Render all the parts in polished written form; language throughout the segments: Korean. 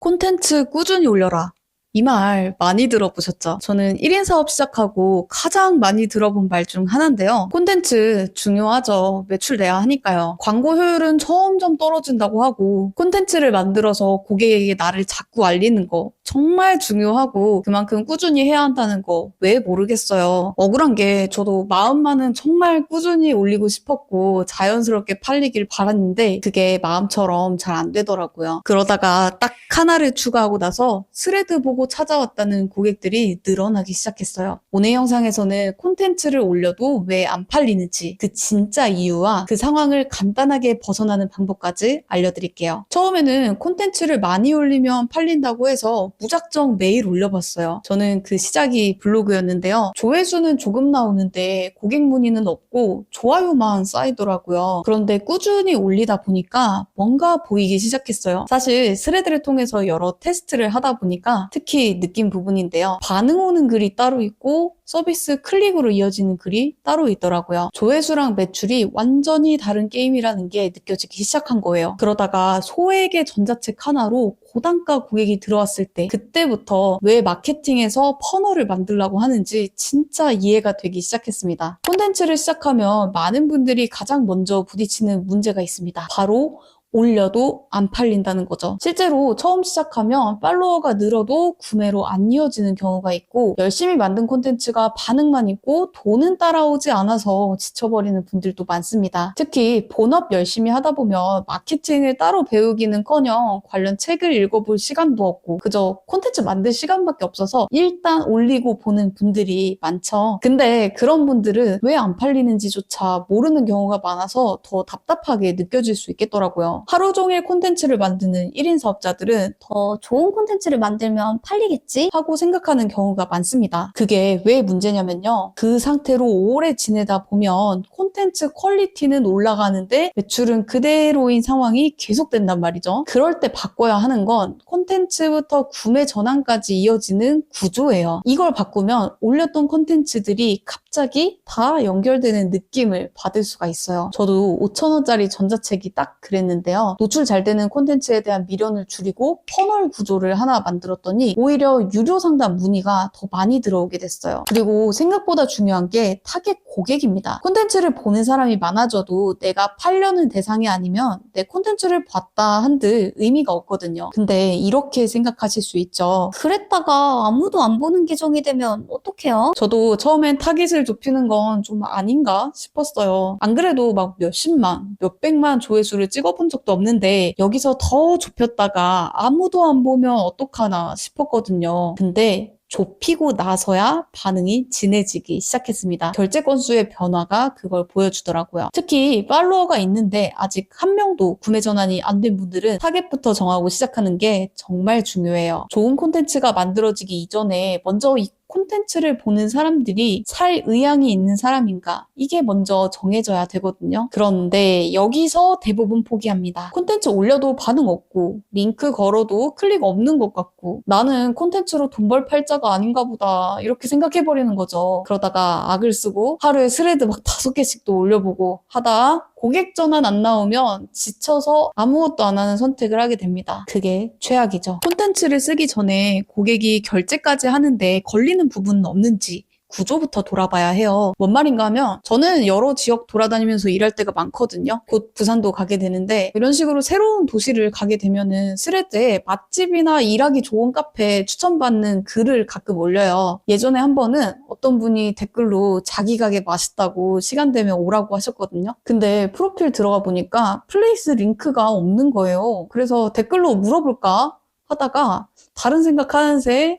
콘텐츠 꾸준히 올려라. 이 말 많이 들어보셨죠? 저는 1인 사업 시작하고 가장 많이 들어본 말 중 하나인데요. 콘텐츠 중요하죠. 매출 내야 하니까요. 광고 효율은 점점 떨어진다고 하고 콘텐츠를 만들어서 고객에게 나를 자꾸 알리는 거 정말 중요하고 그만큼 꾸준히 해야 한다는 거 왜 모르겠어요. 억울한 게 저도 마음만은 정말 꾸준히 올리고 싶었고 자연스럽게 팔리길 바랐는데 그게 마음처럼 잘 안 되더라고요. 그러다가 딱 하나를 추가하고 나서 스레드 보고 찾아왔다는 고객들이 늘어나기 시작했어요. 오늘 영상에서는 콘텐츠를 올려도 왜 안 팔리는지 그 진짜 이유와 그 상황을 간단하게 벗어나는 방법까지 알려드릴게요. 처음에는 콘텐츠를 많이 올리면 팔린다고 해서 무작정 매일 올려봤어요. 저는 그 시작이 블로그였는데요. 조회수는 조금 나오는데 고객 문의는 없고 좋아요만 쌓이더라고요. 그런데 꾸준히 올리다 보니까 뭔가 보이기 시작했어요. 사실 스레드를 통해서 여러 테스트를 하다 보니까 특히 느낀 부분인데요. 반응 오는 글이 따로 있고 서비스 클릭으로 이어지는 글이 따로 있더라고요. 조회수랑 매출이 완전히 다른 게임이라는 게 느껴지기 시작한 거예요. 그러다가 소액의 전자책 하나로 고단가 고객이 들어왔을 때 그때부터 왜 마케팅에서 퍼널을 만들려고 하는지 진짜 이해가 되기 시작했습니다. 콘텐츠를 시작하면 많은 분들이 가장 먼저 부딪히는 문제가 있습니다. 바로 올려도 안 팔린다는 거죠. 실제로 처음 시작하면 팔로워가 늘어도 구매로 안 이어지는 경우가 있고 열심히 만든 콘텐츠가 반응만 있고 돈은 따라오지 않아서 지쳐버리는 분들도 많습니다. 특히 본업 열심히 하다 보면 마케팅을 따로 배우기는커녕 관련 책을 읽어볼 시간도 없고 그저 콘텐츠 만들 시간밖에 없어서 일단 올리고 보는 분들이 많죠. 근데 그런 분들은 왜 안 팔리는지조차 모르는 경우가 많아서 더 답답하게 느껴질 수 있겠더라고요. 하루 종일 콘텐츠를 만드는 1인 사업자들은 더 좋은 콘텐츠를 만들면 팔리겠지? 하고 생각하는 경우가 많습니다. 그게 왜 문제냐면요. 그 상태로 오래 지내다 보면 콘텐츠 퀄리티는 올라가는데 매출은 그대로인 상황이 계속된단 말이죠. 그럴 때 바꿔야 하는 건 콘텐츠부터 구매 전환까지 이어지는 구조예요. 이걸 바꾸면 올렸던 콘텐츠들이 갑자기 다 연결되는 느낌을 받을 수가 있어요. 저도 5,000원짜리 전자책이 딱 그랬는데요. 노출 잘 되는 콘텐츠에 대한 미련을 줄이고 퍼널 구조를 하나 만들었더니 오히려 유료 상담 문의가 더 많이 들어오게 됐어요. 그리고 생각보다 중요한 게 타겟 고객입니다. 콘텐츠를 보는 사람이 많아져도 내가 팔려는 대상이 아니면 내 콘텐츠를 봤다 한들 의미가 없거든요. 근데 이렇게 생각하실 수 있죠. 그랬다가 아무도 안 보는 계정이 되면 어떡해요? 저도 처음엔 타깃을 좁히는 건 좀 아닌가 싶었어요. 안 그래도 막 몇십만, 몇백만 조회수를 찍어본 적도 없는데 여기서 더 좁혔다가 아무도 안 보면 어떡하나 싶었거든요. 근데 좁히고 나서야 반응이 진해지기 시작했습니다. 결제 건수의 변화가 그걸 보여주더라고요. 특히 팔로워가 있는데 아직 한 명도 구매 전환이 안 된 분들은 타겟부터 정하고 시작하는 게 정말 중요해요. 좋은 콘텐츠가 만들어지기 이전에 먼저 이 콘텐츠를 보는 사람들이 살 의향이 있는 사람인가 이게 먼저 정해져야 되거든요. 그런데 여기서 대부분 포기합니다. 콘텐츠 올려도 반응 없고 링크 걸어도 클릭 없는 것 같고 나는 콘텐츠로 돈 벌 팔자가 아닌가 보다 이렇게 생각해버리는 거죠. 그러다가 악을 쓰고 하루에 스레드 막 5개씩도 올려보고 하다 고객 전환 안 나오면 지쳐서 아무것도 안 하는 선택을 하게 됩니다. 그게 최악이죠. 콘텐츠를 쓰기 전에 고객이 결제까지 하는데 걸리는 부분은 없는지 구조부터 돌아봐야 해요. 뭔 말인가 하면 저는 여러 지역 돌아다니면서 일할 때가 많거든요. 곧 부산도 가게 되는데 이런 식으로 새로운 도시를 가게 되면은 스레드에 맛집이나 일하기 좋은 카페 추천받는 글을 가끔 올려요. 예전에 한 번은 어떤 분이 댓글로 자기 가게 맛있다고 시간 되면 오라고 하셨거든요. 근데 프로필 들어가 보니까 플레이스 링크가 없는 거예요. 그래서 댓글로 물어볼까 하다가 다른 생각하는 새에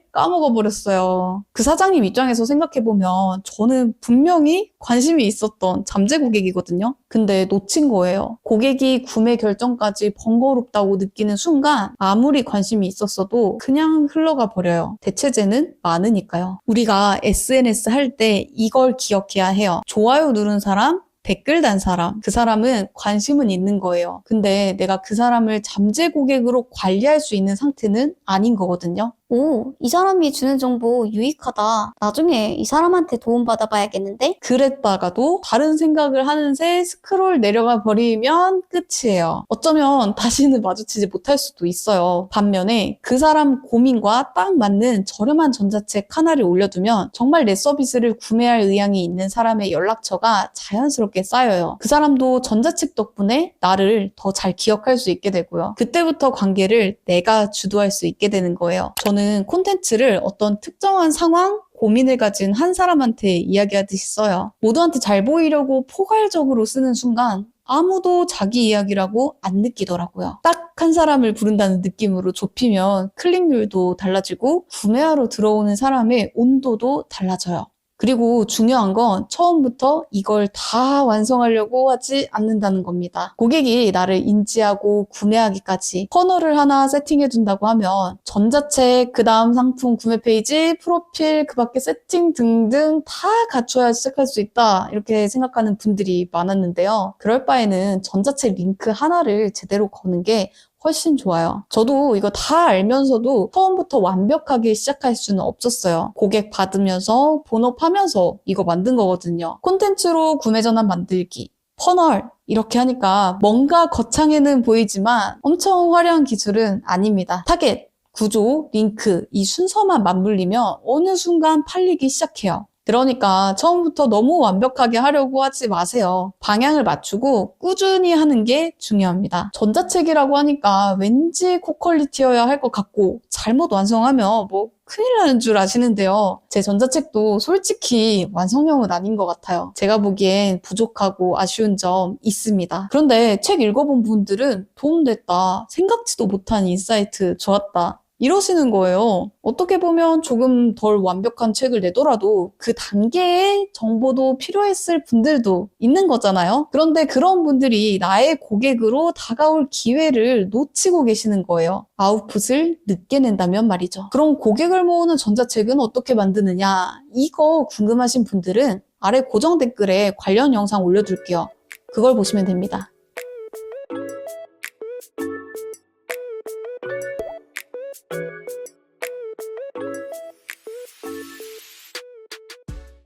까먹어버렸어요. 그 사장님 입장에서 생각해보면 저는 분명히 관심이 있었던 잠재 고객이거든요. 근데 놓친 거예요. 고객이 구매 결정까지 번거롭다고 느끼는 순간 아무리 관심이 있었어도 그냥 흘러가 버려요. 대체제는 많으니까요. 우리가 SNS 할 때 이걸 기억해야 해요. 좋아요 누른 사람, 댓글 단 사람, 그 사람은 관심은 있는 거예요. 근데 내가 그 사람을 잠재 고객으로 관리할 수 있는 상태는 아닌 거거든요. 오, 이 사람이 주는 정보 유익하다. 나중에 이 사람한테 도움받아 봐야겠는데? 그랬다가도 다른 생각을 하는 새 스크롤 내려가 버리면 끝이에요. 어쩌면 다시는 마주치지 못할 수도 있어요. 반면에 그 사람 고민과 딱 맞는 저렴한 전자책 하나를 올려두면 정말 내 서비스를 구매할 의향이 있는 사람의 연락처가 자연스럽게 쌓여요. 그 사람도 전자책 덕분에 나를 더 잘 기억할 수 있게 되고요. 그때부터 관계를 내가 주도할 수 있게 되는 거예요. 저는 콘텐츠를 어떤 특정한 상황, 고민을 가진 한 사람한테 이야기하듯이 써요. 모두한테 잘 보이려고 포괄적으로 쓰는 순간 아무도 자기 이야기라고 안 느끼더라고요. 딱 한 사람을 부른다는 느낌으로 좁히면 클릭률도 달라지고 구매하러 들어오는 사람의 온도도 달라져요. 그리고 중요한 건 처음부터 이걸 다 완성하려고 하지 않는다는 겁니다. 고객이 나를 인지하고 구매하기까지 퍼널을 하나 세팅해준다고 하면 전자책, 그 다음 상품 구매 페이지, 프로필, 그 밖에 세팅 등등 다 갖춰야 시작할 수 있다 이렇게 생각하는 분들이 많았는데요. 그럴 바에는 전자책 링크 하나를 제대로 거는 게 훨씬 좋아요. 저도 이거 다 알면서도 처음부터 완벽하게 시작할 수는 없었어요. 고객 받으면서 본업하면서 이거 만든 거거든요. 콘텐츠로 구매 전환 만들기, 퍼널 이렇게 하니까 뭔가 거창해는 보이지만 엄청 화려한 기술은 아닙니다. 타겟, 구조, 링크 이 순서만 맞물리면 어느 순간 팔리기 시작해요. 그러니까 처음부터 너무 완벽하게 하려고 하지 마세요. 방향을 맞추고 꾸준히 하는 게 중요합니다. 전자책이라고 하니까 왠지 고퀄리티여야 할 것 같고 잘못 완성하면 뭐 큰일 나는 줄 아시는데요. 제 전자책도 솔직히 완성형은 아닌 것 같아요. 제가 보기엔 부족하고 아쉬운 점 있습니다. 그런데 책 읽어본 분들은 도움됐다, 생각지도 못한 인사이트 좋았다 이러시는 거예요. 어떻게 보면 조금 덜 완벽한 책을 내더라도 그 단계의 정보도 필요했을 분들도 있는 거잖아요. 그런데 그런 분들이 나의 고객으로 다가올 기회를 놓치고 계시는 거예요. 아웃풋을 늦게 낸다면 말이죠. 그럼 고객을 모으는 전자책은 어떻게 만드느냐? 이거 궁금하신 분들은 아래 고정 댓글에 관련 영상 올려둘게요. 그걸 보시면 됩니다.